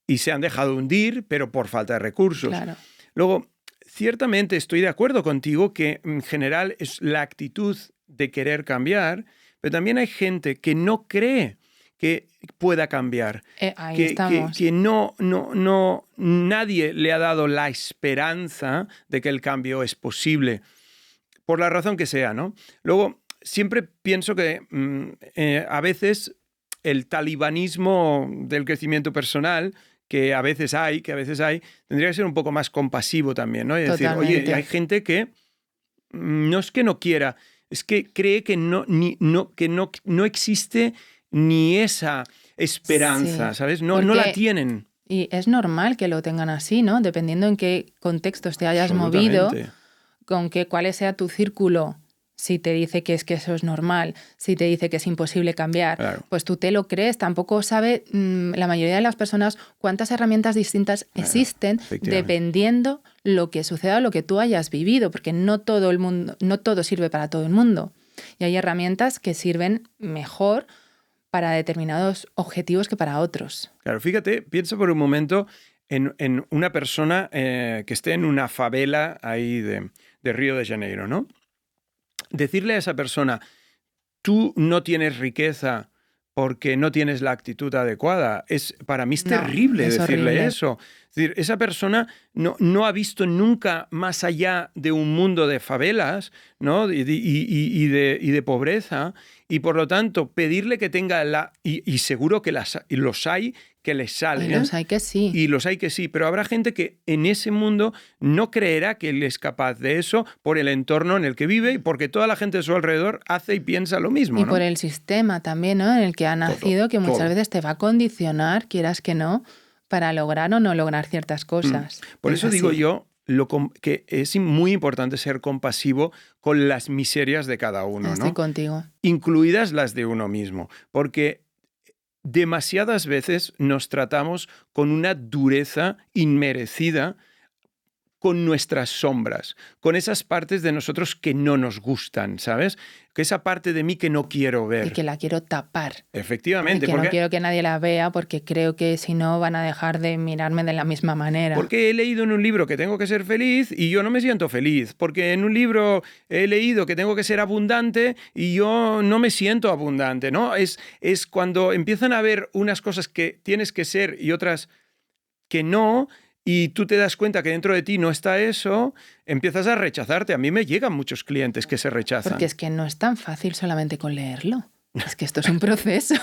B: y se han dejado hundir, pero por falta de recursos.
A: Claro.
B: Luego, ciertamente estoy de acuerdo contigo que en general es la actitud de querer cambiar, pero también hay gente que no cree que pueda cambiar,
A: ahí estamos.
B: que nadie le ha dado la esperanza de que el cambio es posible, por la razón que sea, ¿no? Luego, siempre pienso que a veces el talibanismo del crecimiento personal, que a veces hay, tendría que ser un poco más compasivo también, ¿no? Es decir, oye, hay gente que no es que no quiera, es que cree que no existe ni esa esperanza,
A: sí,
B: ¿sabes? No la tienen.
A: Y es normal que lo tengan así, ¿no? Dependiendo en qué contextos te hayas movido, cuál sea tu círculo. Si te dice que eso es normal, si te dice que es imposible cambiar, claro, pues tú te lo crees. Tampoco sabe la mayoría de las personas cuántas herramientas distintas existen dependiendo lo que suceda o lo que tú hayas vivido, porque no todo sirve para todo el mundo. Y hay herramientas que sirven mejor para determinados objetivos que para otros.
B: Claro, fíjate, piensa por un momento en una persona que esté en una favela ahí de Río de Janeiro, ¿no? Decirle a esa persona, tú no tienes riqueza porque no tienes la actitud adecuada, para mí es terrible decirle eso. Es decir, esa persona no ha visto nunca más allá de un mundo de favelas, ¿no? y de pobreza, y por lo tanto pedirle que tenga y seguro que los hay que les salen.
A: Y los hay que sí.
B: Y los hay que sí, pero habrá gente que en ese mundo no creerá que él es capaz de eso por el entorno en el que vive y porque toda la gente de su alrededor hace y piensa lo mismo,
A: Y
B: ¿no?
A: por el sistema también, ¿no? En el que ha nacido, que muchas veces te va a condicionar, quieras que no, para lograr o no lograr ciertas cosas.
B: Por eso digo yo que es muy importante ser compasivo con las miserias de cada uno,
A: Estoy
B: ¿no?
A: contigo.
B: Incluidas las de uno mismo, porque demasiadas veces nos tratamos con una dureza inmerecida con nuestras sombras, con esas partes de nosotros que no nos gustan, ¿sabes? Que esa parte de mí que no quiero ver.
A: Y que la quiero tapar.
B: Efectivamente.
A: Y que no quiero que nadie la vea porque creo que si no van a dejar de mirarme de la misma manera.
B: Porque he leído en un libro que tengo que ser feliz y yo no me siento feliz. Porque en un libro he leído que tengo que ser abundante y yo no me siento abundante, ¿no? Es cuando empiezan a haber unas cosas que tienes que ser y otras que no, y tú te das cuenta que dentro de ti no está eso, empiezas a rechazarte. A mí me llegan muchos clientes que se rechazan.
A: Porque es que no es tan fácil solamente con leerlo. Es que esto es un proceso.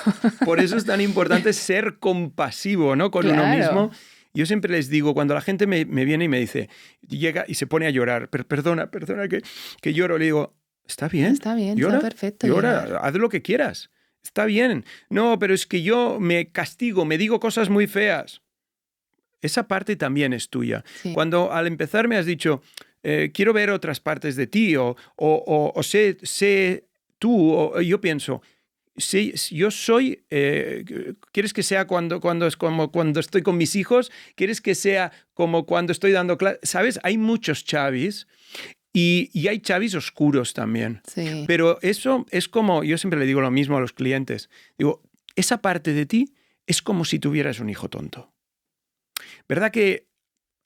B: Por eso es tan importante ser compasivo, ¿no? Con uno mismo. Yo siempre les digo, cuando la gente me viene y me dice, llega y se pone a llorar, perdona que lloro, le digo, está bien.
A: Está bien,
B: llora,
A: está perfecto.
B: Llora, haz lo que quieras. Está bien. No, pero es que yo me castigo, me digo cosas muy feas. Esa parte también es tuya.
A: Sí.
B: Cuando al empezar me has dicho, quiero ver otras partes de ti, o sé tú, o yo pienso, sí, yo soy, ¿quieres que sea cuando estoy con mis hijos? ¿Quieres que sea como cuando estoy dando clases? ¿Sabes? Hay muchos Xavis y hay Xavis oscuros también.
A: Sí.
B: Pero eso es como, yo siempre le digo lo mismo a los clientes. Digo, esa parte de ti es como si tuvieras un hijo tonto. ¿Verdad que,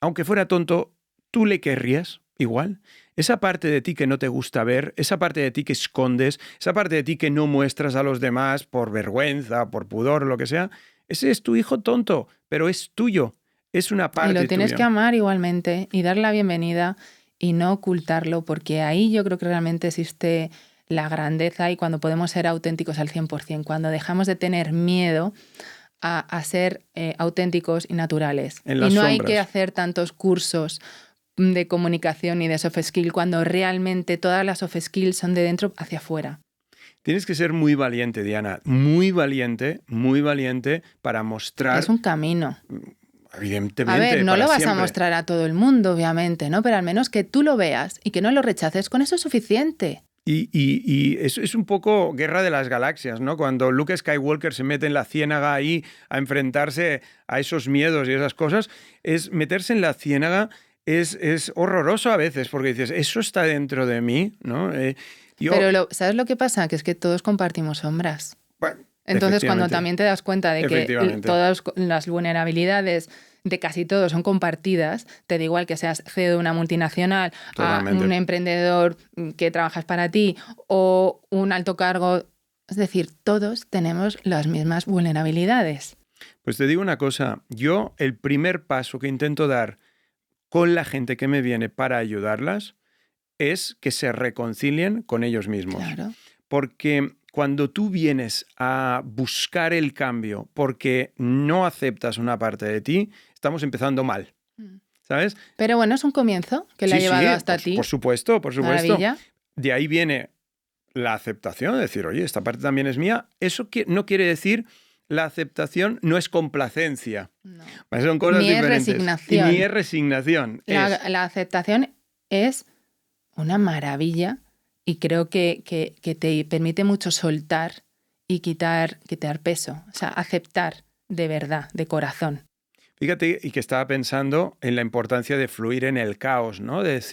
B: aunque fuera tonto, tú le querrías igual? Esa parte de ti que no te gusta ver, esa parte de ti que escondes, esa parte de ti que no muestras a los demás por vergüenza, por pudor, lo que sea, ese es tu hijo tonto, pero es tuyo, es una parte tuya.
A: Y lo tienes que amar igualmente y dar la bienvenida y no ocultarlo, porque ahí yo creo que realmente existe la grandeza y cuando podemos ser auténticos al 100%, cuando dejamos de tener miedo a ser auténticos y naturales.
B: En las
A: y no
B: sombras.
A: hay que hacer tantos cursos de comunicación y de soft skill cuando realmente todas las soft skills son de dentro hacia afuera.
B: Tienes que ser muy valiente, Diana, muy valiente para mostrar...
A: Es un camino.
B: Evidentemente.
A: A ver, no lo vas
B: siempre.
A: a mostrar a todo el mundo, obviamente, ¿no? Pero al menos que tú lo veas y que no lo rechaces, con eso es suficiente.
B: Y eso es un poco Guerra de las Galaxias, ¿no? Cuando Luke Skywalker se mete en la ciénaga ahí a enfrentarse a esos miedos y esas cosas, es meterse en la ciénaga es horroroso a veces, porque dices, eso está dentro de mí, ¿no?
A: Pero ¿sabes lo que pasa? Que es que todos compartimos sombras.
B: Bueno,
A: entonces, cuando también te das cuenta de que todas las vulnerabilidades de casi todos son compartidas, te da igual que seas CEO de una multinacional, a un emprendedor que trabajas para ti o un alto cargo. Es decir, todos tenemos las mismas vulnerabilidades.
B: Pues te digo una cosa, yo el primer paso que intento dar con la gente que me viene para ayudarlas es que se reconcilien con ellos mismos.
A: Claro.
B: Porque cuando tú vienes a buscar el cambio porque no aceptas una parte de ti, estamos empezando mal, ¿sabes?
A: Pero bueno, es un comienzo que le ha llevado hasta ti.
B: Por supuesto.
A: Maravilla.
B: De ahí viene la aceptación, de decir, oye, esta parte también es mía. Eso no quiere decir, la aceptación no es complacencia.
A: No.
B: Son cosas
A: ni
B: diferentes.
A: Es resignación.
B: Ni es resignación.
A: La aceptación es una maravilla. Y creo que te permite mucho soltar y quitar peso. O sea, aceptar de verdad, de corazón.
B: Fíjate, y que estaba pensando en la importancia de fluir en el caos, ¿no? Es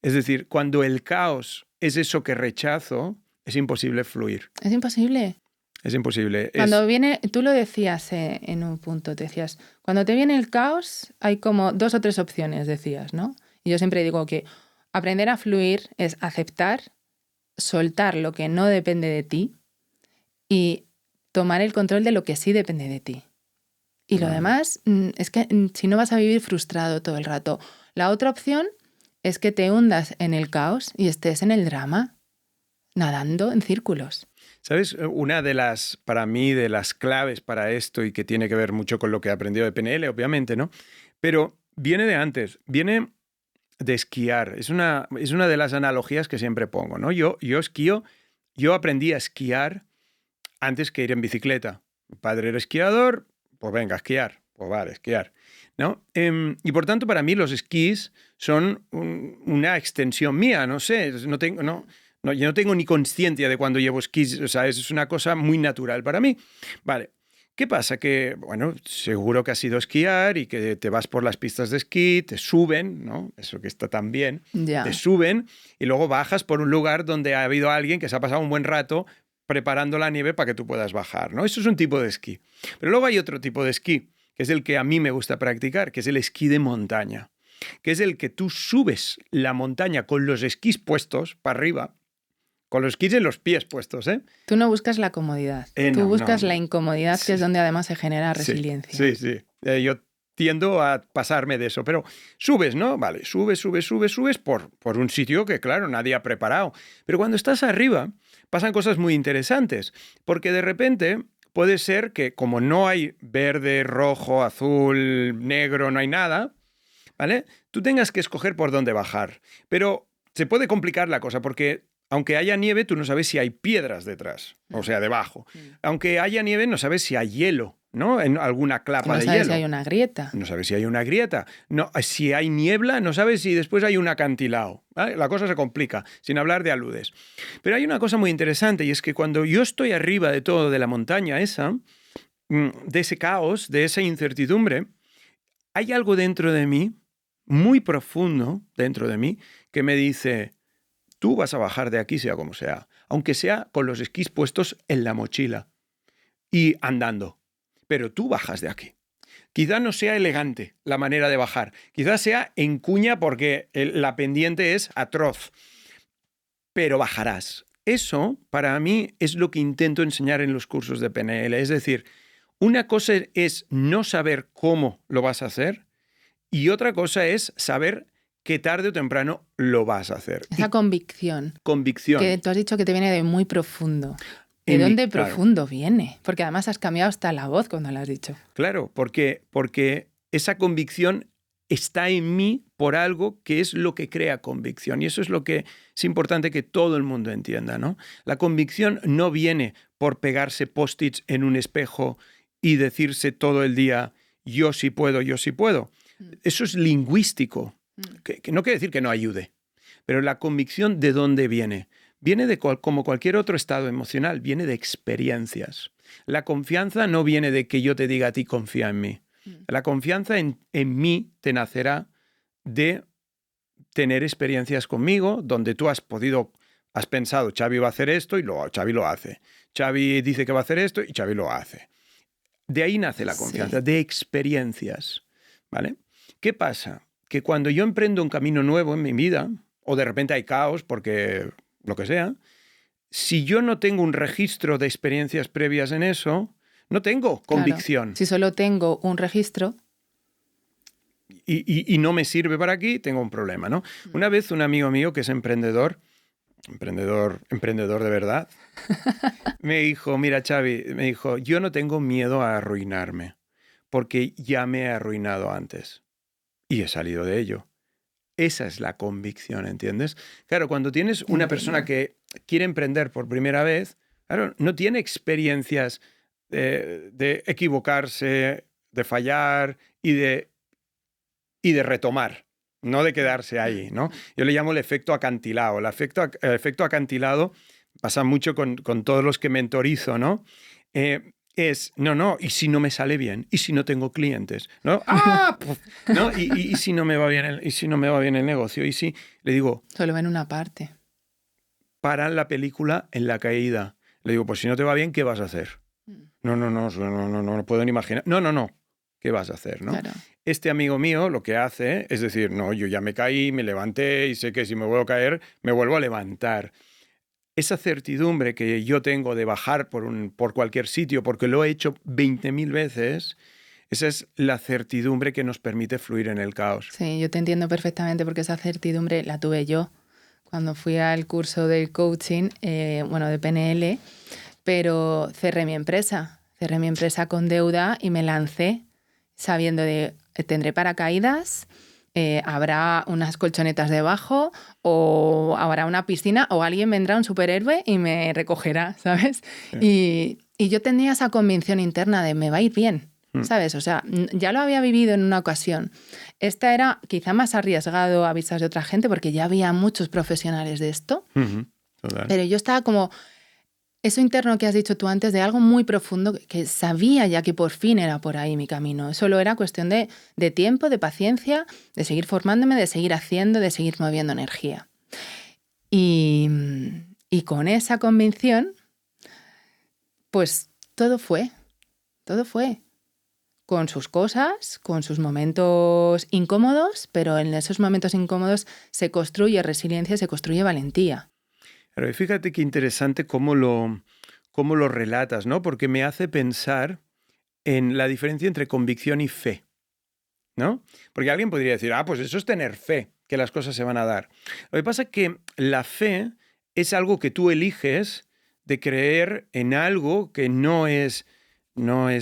B: decir, cuando el caos es eso que rechazo, es imposible fluir.
A: Es imposible.
B: Es imposible.
A: Cuando viene, tú lo decías en un punto, te decías, cuando te viene el caos hay como 2 o 3 opciones, decías, ¿no? Y yo siempre digo que aprender a fluir es aceptar, soltar lo que no depende de ti y tomar el control de lo que sí depende de ti. Y lo demás es que si no vas a vivir frustrado todo el rato. La otra opción es que te hundas en el caos y estés en el drama, nadando en círculos.
B: ¿Sabes? Una de las, para mí, de las claves para esto y que tiene que ver mucho con lo que he aprendido de PNL, obviamente, ¿no? Pero viene de antes, viene de esquiar. Es una de las analogías que siempre pongo, ¿no? Yo esquío, yo aprendí a esquiar antes que ir en bicicleta. Mi padre era esquiador, pues venga, a esquiar. Pues vale, esquiar, ¿no? Y por tanto, para mí los esquís son una extensión mía, no sé, no tengo, no, yo no tengo ni consciencia de cuando llevo esquís, o sea, es una cosa muy natural para mí. Vale, ¿qué pasa? Que, bueno, seguro que has ido a esquiar y que te vas por las pistas de esquí, te suben, ¿no? Eso que está tan bien,
A: Ya.
B: te suben y luego bajas por un lugar donde ha habido alguien que se ha pasado un buen rato preparando la nieve para que tú puedas bajar, ¿no? Eso es un tipo de esquí. Pero luego hay otro tipo de esquí, que es el que a mí me gusta practicar, que es el esquí de montaña, que es el que tú subes la montaña con los esquís puestos para arriba, con los esquís en los pies puestos, ¿eh?
A: Tú no buscas la comodidad, tú buscas la incomodidad, que es donde además se genera resiliencia.
B: Sí. Yo tiendo a pasarme de eso, pero subes, ¿no? Vale, subes por un sitio que, claro, nadie ha preparado. Pero cuando estás arriba, pasan cosas muy interesantes, porque de repente puede ser que como no hay verde, rojo, azul, negro, no hay nada, ¿vale? Tú tengas que escoger por dónde bajar. Pero se puede complicar la cosa porque aunque haya nieve, tú no sabes si hay piedras detrás, o sea, debajo. Aunque haya nieve, no sabes si hay hielo, ¿no? En alguna clapa de hielo.
A: No sabes si hay una grieta.
B: No sabes si hay una grieta. No, si hay niebla, no sabes si después hay un acantilado. ¿Vale? La cosa se complica, sin hablar de aludes. Pero hay una cosa muy interesante y es que cuando yo estoy arriba de todo, de la montaña esa, de ese caos, de esa incertidumbre, hay algo dentro de mí, muy profundo dentro de mí, que me dice: tú vas a bajar de aquí sea como sea, aunque sea con los esquís puestos en la mochila y andando, pero tú bajas de aquí. Quizá no sea elegante la manera de bajar, quizá sea en cuña porque la pendiente es atroz, pero bajarás. Eso, para mí, es lo que intento enseñar en los cursos de PNL. Es decir, una cosa es no saber cómo lo vas a hacer y otra cosa es saber que tarde o temprano lo vas a hacer.
A: Esa convicción.
B: Convicción.
A: Que tú has dicho que te viene de muy profundo. ¿De dónde profundo viene? Porque además has cambiado hasta la voz cuando lo has dicho.
B: Claro, porque esa convicción está en mí por algo que es lo que crea convicción. Y eso es lo que es importante que todo el mundo entienda, ¿no? La convicción no viene por pegarse post-its en un espejo y decirse todo el día yo sí puedo, yo sí puedo. Eso es lingüístico. Que no quiere decir que no ayude, pero la convicción ¿de dónde viene? Viene de como cualquier otro estado emocional, viene de experiencias. La confianza no viene de que yo te diga a ti confía en mí. La confianza en mí te nacerá de tener experiencias conmigo donde tú has pensado Xavi va a hacer esto y Xavi lo hace. Xavi dice que va a hacer esto y Xavi lo hace. De ahí nace la confianza, de experiencias, ¿vale? ¿Qué pasa? Que cuando yo emprendo un camino nuevo en mi vida, o de repente hay caos porque lo que sea, si yo no tengo un registro de experiencias previas en eso, no tengo convicción.
A: Claro. Si solo tengo un registro
B: y no me sirve para aquí, tengo un problema, ¿no? Una vez un amigo mío que es emprendedor de verdad, me dijo, mira Xavi, yo no tengo miedo a arruinarme, porque ya me he arruinado antes. Y he salido de ello. Esa es la convicción, ¿entiendes? Claro, cuando tienes una persona que quiere emprender por primera vez, claro, no tiene experiencias de equivocarse, de fallar y de retomar, no de quedarse ahí, ¿no? Yo le llamo el efecto acantilado. El efecto acantilado pasa mucho con todos los que mentorizo, ¿no? No, ¿y si no me sale bien? ¿Y si no tengo clientes? ¿No? ¡Ah! ¿No? ¿Y si no me va bien el negocio? ¿Y si le digo?
A: Solo ven una parte.
B: Paran la película en la caída. Le digo, pues si no te va bien, ¿qué vas a hacer? No puedo ni imaginar. No. ¿Qué vas a hacer? ¿no?
A: Claro.
B: Este amigo mío lo que hace es decir, no, yo ya me caí, me levanté y sé que si me vuelvo a caer, me vuelvo a levantar. Esa certidumbre que yo tengo de bajar por cualquier sitio, porque lo he hecho 20.000 veces, Esa es la certidumbre que nos permite fluir en el caos.
A: Sí, yo te entiendo perfectamente porque esa certidumbre la tuve yo cuando fui al curso del coaching, de PNL, pero cerré mi empresa con deuda y me lancé sabiendo de tendré paracaídas, habrá unas colchonetas debajo o habrá una piscina o alguien vendrá, un superhéroe, y me recogerá, ¿sabes? Sí. Y yo tenía esa convicción interna de me va a ir bien, ¿sabes? O sea, ya lo había vivido en una ocasión. Esta era quizá más arriesgado a vistas de otra gente porque ya había muchos profesionales de esto.
B: Total.
A: Pero yo estaba como... Eso interno que has dicho tú antes, de algo muy profundo, que sabía ya que por fin era por ahí mi camino. Solo era cuestión de tiempo, de paciencia, de seguir formándome, de seguir haciendo, de seguir moviendo energía. Y con esa convicción, pues todo fue. Con sus cosas, con sus momentos incómodos, pero en esos momentos incómodos se construye resiliencia, se construye valentía.
B: Pero fíjate qué interesante cómo lo relatas, ¿no? Porque me hace pensar en la diferencia entre convicción y fe, ¿no? Porque alguien podría decir, pues eso es tener fe, que las cosas se van a dar. Lo que pasa es que la fe es algo que tú eliges de creer en algo que no es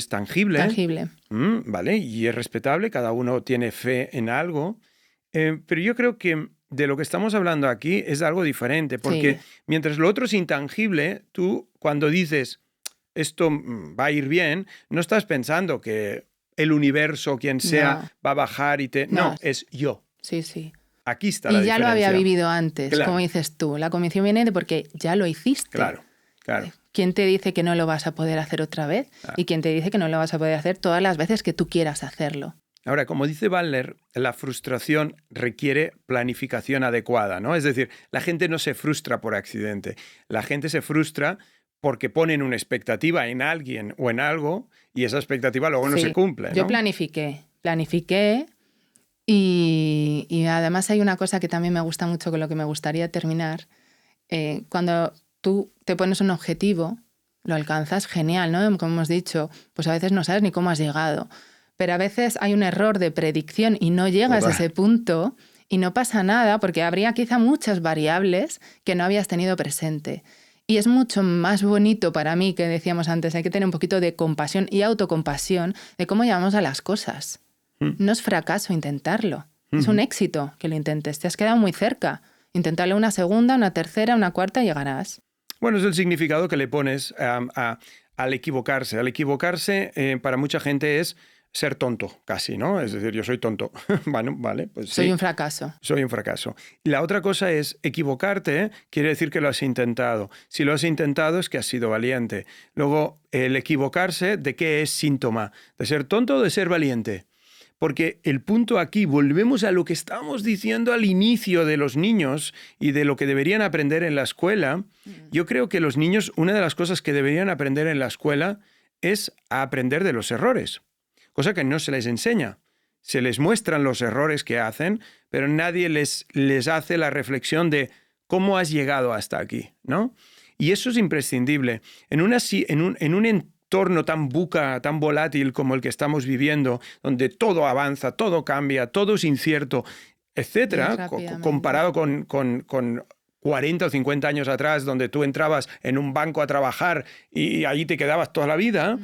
B: tangible.
A: Tangible.
B: Vale, y es respetable, cada uno tiene fe en algo, pero yo creo que de lo que estamos hablando aquí es algo diferente, porque mientras lo otro es intangible, tú cuando dices esto va a ir bien, no estás pensando que el universo, quien sea, va a bajar y te... No, es yo.
A: Sí, sí.
B: Aquí está la diferencia.
A: Y ya lo había vivido antes,
B: claro.
A: Como dices tú. La convicción viene de porque ya lo hiciste.
B: Claro.
A: ¿Quién te dice que no lo vas a poder hacer otra vez? ¿Y quién te dice que no lo vas a poder hacer todas las veces que tú quieras hacerlo?
B: Ahora, como dice Bandler, la frustración requiere planificación adecuada, ¿no? Es decir, la gente no se frustra por accidente. La gente se frustra porque ponen una expectativa en alguien o en algo y esa expectativa luego no se cumple, ¿no?
A: Yo planifiqué y además hay una cosa que también me gusta mucho con lo que me gustaría terminar. Cuando tú te pones un objetivo, lo alcanzas, genial, ¿no? Como hemos dicho, pues a veces no sabes ni cómo has llegado. Pero a veces hay un error de predicción y no llegas a ese punto y no pasa nada porque habría quizá muchas variables que no habías tenido presente. Y es mucho más bonito para mí, que decíamos antes, hay que tener un poquito de compasión y autocompasión de cómo llevamos a las cosas. No es fracaso intentarlo, es un éxito que lo intentes. Te has quedado muy cerca. Inténtalo una segunda, una tercera, una cuarta y llegarás.
B: Bueno, es el significado que le pones al equivocarse. Al equivocarse, para mucha gente es ser tonto, casi, ¿no? Es decir, yo soy tonto. Bueno, vale, pues
A: Soy un fracaso.
B: Soy un fracaso. Y la otra cosa es, equivocarte quiere decir que lo has intentado. Si lo has intentado es que has sido valiente. Luego, el equivocarse, ¿de qué es síntoma? ¿De ser tonto o de ser valiente? Porque el punto aquí, volvemos a lo que estábamos diciendo al inicio de los niños y de lo que deberían aprender en la escuela. Yo creo que los niños, una de las cosas que deberían aprender en la escuela es a aprender de los errores, cosa que no se les enseña. Se les muestran los errores que hacen, pero nadie les hace la reflexión de cómo has llegado hasta aquí, ¿no? Y eso es imprescindible. En un entorno tan buca, tan volátil como el que estamos viviendo, donde todo avanza, todo cambia, todo es incierto, etcétera, comparado con 40 o 50 años atrás, donde tú entrabas en un banco a trabajar y allí te quedabas toda la vida,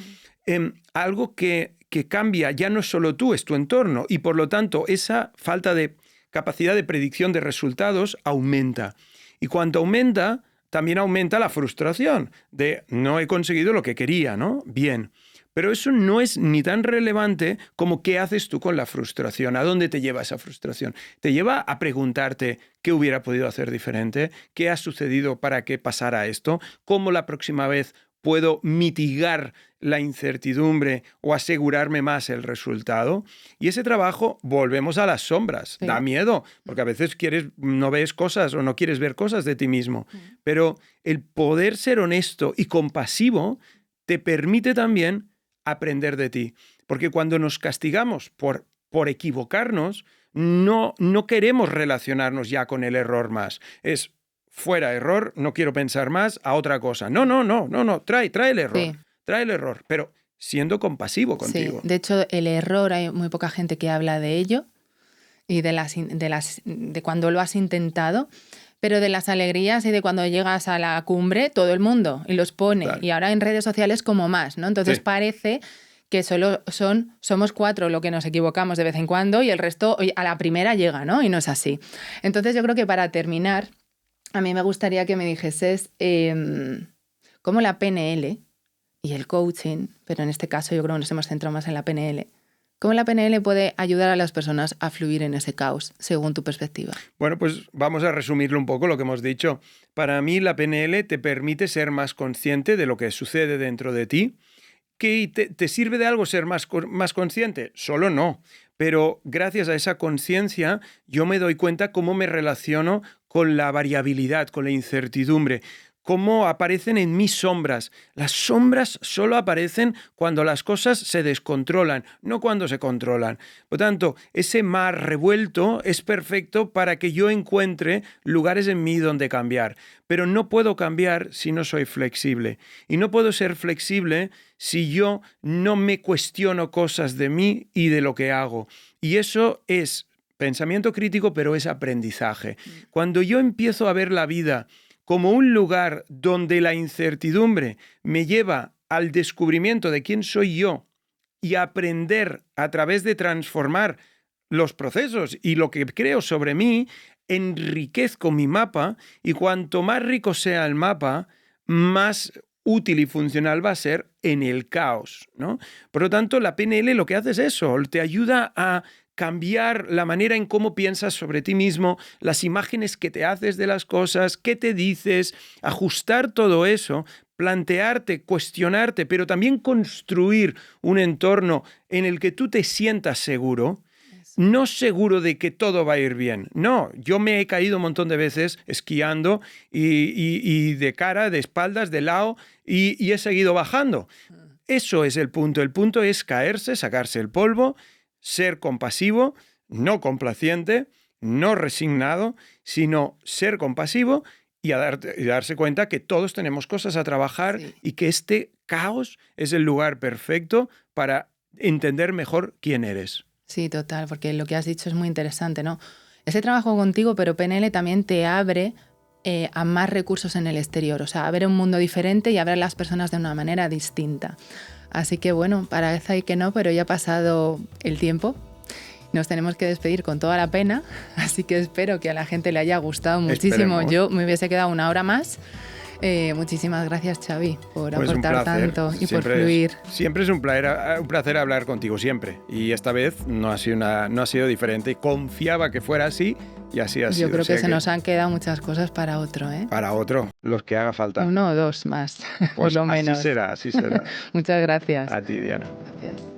B: algo que cambia ya no es solo tú, es tu entorno, y por lo tanto esa falta de capacidad de predicción de resultados aumenta. Y cuando aumenta, también aumenta la frustración de no he conseguido lo que quería, ¿no? Bien. Pero eso no es ni tan relevante como qué haces tú con la frustración, a dónde te lleva esa frustración. Te lleva a preguntarte qué hubiera podido hacer diferente, qué ha sucedido para que pasara esto, cómo la próxima vez puedo mitigar la incertidumbre o asegurarme más el resultado. Y ese trabajo, volvemos a las sombras. Sí. Da miedo, porque a veces no ves cosas o no quieres ver cosas de ti mismo. Pero el poder ser honesto y compasivo te permite también aprender de ti. Porque cuando nos castigamos por equivocarnos, no queremos relacionarnos ya con el error más. Es fuera error, no quiero pensar más, a otra cosa. No, trae el error. Sí. Trae el error. Pero siendo compasivo contigo.
A: Sí, de hecho, el error, hay muy poca gente que habla de ello y de cuando lo has intentado, pero de las alegrías y de cuando llegas a la cumbre, todo el mundo, y los pone.
B: Claro.
A: Y ahora en redes sociales como más, ¿no? Entonces
B: Sí.
A: parece que somos 4 lo que nos equivocamos de vez en cuando y el resto a la primera llega, ¿no? Y no es así. Entonces yo creo que para terminar, a mí me gustaría que me dijeses cómo la PNL y el coaching, pero en este caso yo creo que nos hemos centrado más en la PNL, ¿cómo la PNL puede ayudar a las personas a fluir en ese caos, según tu perspectiva?
B: Bueno, pues vamos a resumirlo un poco lo que hemos dicho. Para mí la PNL te permite ser más consciente de lo que sucede dentro de ti. ¿Que te sirve de algo ser más consciente? Solo no. Pero gracias a esa conciencia yo me doy cuenta cómo me relaciono con la variabilidad, con la incertidumbre, cómo aparecen en mí sombras. Las sombras solo aparecen cuando las cosas se descontrolan, no cuando se controlan. Por tanto, ese mar revuelto es perfecto para que yo encuentre lugares en mí donde cambiar. Pero no puedo cambiar si no soy flexible. Y no puedo ser flexible si yo no me cuestiono cosas de mí y de lo que hago. Y eso es pensamiento crítico, pero es aprendizaje. Cuando yo empiezo a ver la vida como un lugar donde la incertidumbre me lleva al descubrimiento de quién soy yo y aprender a través de transformar los procesos y lo que creo sobre mí, enriquezco mi mapa y cuanto más rico sea el mapa, más útil y funcional va a ser en el caos, ¿no? Por lo tanto, la PNL lo que hace es eso, te ayuda a cambiar la manera en cómo piensas sobre ti mismo, las imágenes que te haces de las cosas, qué te dices, ajustar todo eso, plantearte, cuestionarte, pero también construir un entorno en el que tú te sientas seguro, no seguro de que todo va a ir bien. No, yo me he caído un montón de veces esquiando y de cara, de espaldas, de lado, y he seguido bajando. Eso es el punto. El punto es caerse, sacarse el polvo, ser compasivo, no complaciente, no resignado, sino ser compasivo y darse cuenta que todos tenemos cosas a trabajar y que este caos es el lugar perfecto para entender mejor quién eres.
A: Sí, total, porque lo que has dicho es muy interesante, ¿no? Ese trabajo contigo, pero PNL también te abre a más recursos en el exterior, o sea, a ver un mundo diferente y a ver a las personas de una manera distinta. Así que bueno, parece que no, pero ya ha pasado el tiempo. Nos tenemos que despedir con toda la pena, así que espero que a la gente le haya gustado muchísimo.
B: Esperemos.
A: Yo me hubiese quedado una hora más. Muchísimas gracias, Xavi, por aportar tanto y por fluir.
B: Siempre es un placer hablar contigo, siempre. Y esta vez no ha sido diferente. Confiaba que fuera así y así ha sido.
A: Yo creo que se nos han quedado muchas cosas para otro, ¿eh?
B: Para otro, los que haga falta.
A: 1 o 2 más,
B: Pues
A: por lo menos.
B: así será.
A: Muchas gracias.
B: A ti, Diana.
A: Gracias.